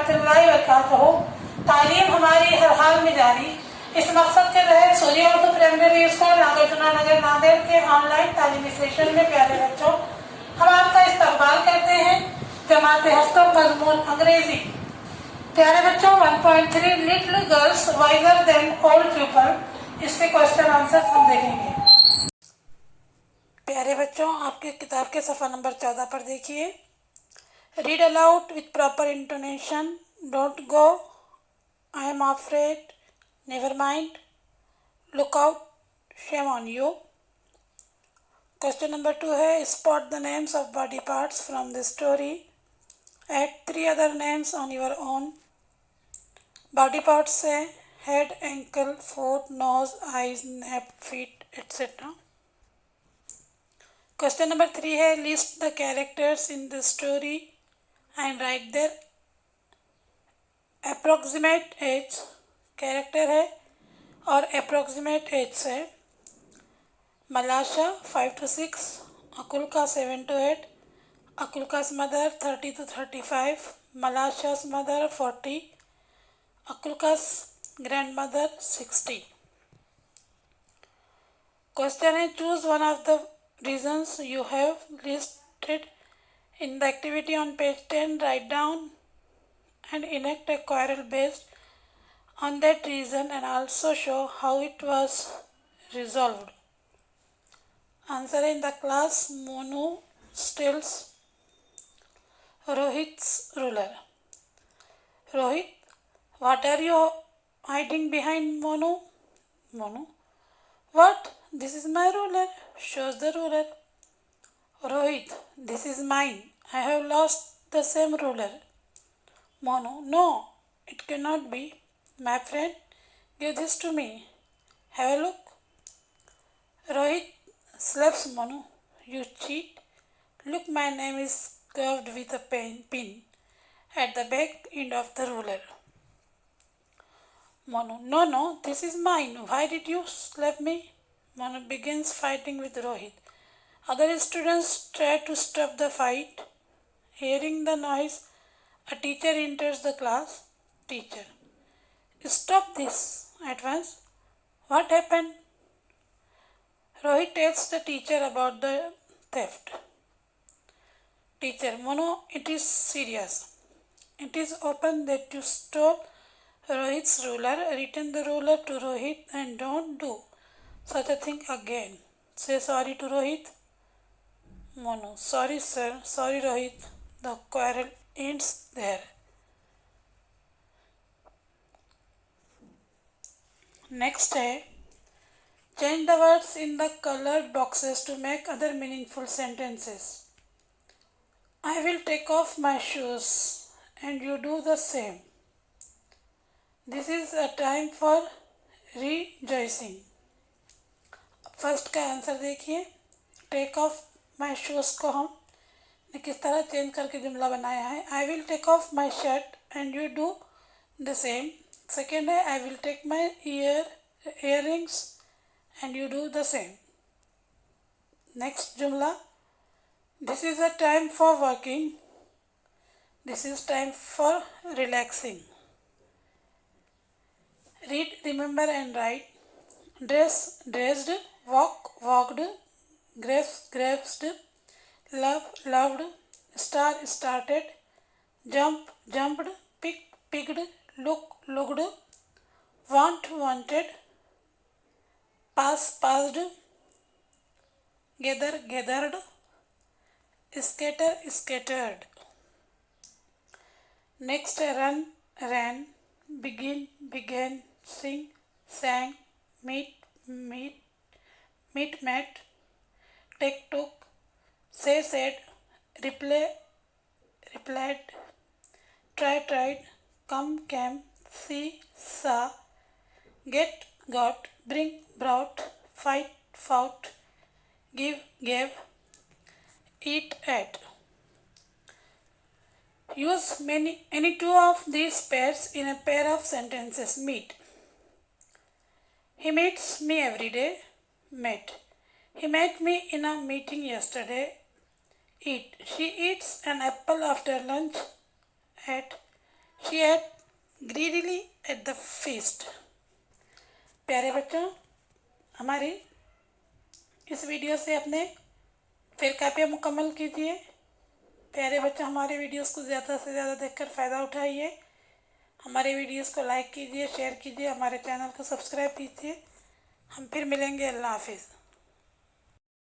रहमतुल्लाहि व बरकातहू। तालीम हमारी हर हाल में जारी। इस मकसद के तहत सूर्य उर्दू प्राइमरी स्कूल नागरजुना नगर नांदेड़ के ऑनलाइन तालीमी सेशन में प्यारे बच्चों हम आपका इस्तकबाल करते हैं। जमात हस्तों मजमून अंग्रेजी। प्यारे बच्चों 1.3 little girls visor then old people, इसके क्वेश्चन आंसर हम देखेंगे। प्यारे बच्चों आपके किताब के सफ़ा नंबर 14 पर देखिए। Read aloud with proper intonation. Don't go, I am afraid, never mind, look out, shame on you. Question number 2 है spot the names of body parts from the story. Add 3 other names on your own. Body parts है head, ankle, foot, nose, eyes, neck, feet etcetera. Question number 3 है list the characters in the story and write their approximate age. Character है और approximate age है Malasha 5 to 6, Akulka 7 to 8, Akulka's mother 30 to 35, Malasha's mother 40, Akulka's grandmother 60। Question है choose one of the reasons you have listed in the activity on page 10. Write down and enact a quarrel based on that reason and also show how it was resolved. Answer in the class Monu steals Rohit's ruler. Rohit, what are you hiding behind Monu? Monu, what? This is my ruler. Shows the ruler. Rohit, this is mine. I have lost the same ruler. Monu, no, it cannot be. My friend, give this to me. Have a look. Rohit slaps Monu. You cheat. Look, my name is carved with a pin at the back end of the ruler. Monu, no, this is mine. Why did you slap me? Monu begins fighting with Rohit. Other students try to stop the fight. Hearing the noise, a teacher enters the class. Teacher, stop this at once. What happened? Rohit tells the teacher about the theft. Teacher, Monu, it is serious. It is open that you stole Rohit's ruler. Return the ruler to Rohit and don't do such a thing again. Say sorry to Rohit. Monu, sorry sir, sorry Rohit. The quarrel ends there. Next है change the words in the colored boxes to make other meaningful sentences. I will take off my shoes and you do the same. This is a time for rejoicing. First का answer देखिए। Take off my shoes को हमने किस तरह change करके जुमला बनाया है। I will take off my shirt and you do the same. Second है I will take my earrings and you do the same. Next जुमला, this is a time for working, this is time for relaxing. Read, remember and write. Dress, dressed, walk, walked, grasped, love, loved, start, started, jump, jumped, pick, picked, look, looked, want, wanted, pass, passed, gather, gathered, scatter, scattered. Next, run, ran, begin, began, sing, sang, meet, met, take, took, say, said, replied, try, tried, come, came, see, saw, get, got, bring, brought, fight, fought, give, gave, eat, ate. Use any two of these pairs in a pair of sentences. Meet. He meets me every day. Met. He met me in a meeting yesterday. Eat. She eats an apple after lunch. Ate. she ate greedily at the feast. प्यारे बच्चों, हमारी इस video से अपने फिर कापियाँ मुकम्मल कीजिए। प्यारे बच्चों, हमारे वीडियोस को ज़्यादा से ज़्यादा देखकर फ़ायदा उठाइए। हमारे वीडियोस को लाइक कीजिए, शेयर कीजिए, हमारे चैनल को सब्सक्राइब कीजिए। हम फिर मिलेंगे। अल्लाह हाफिज़।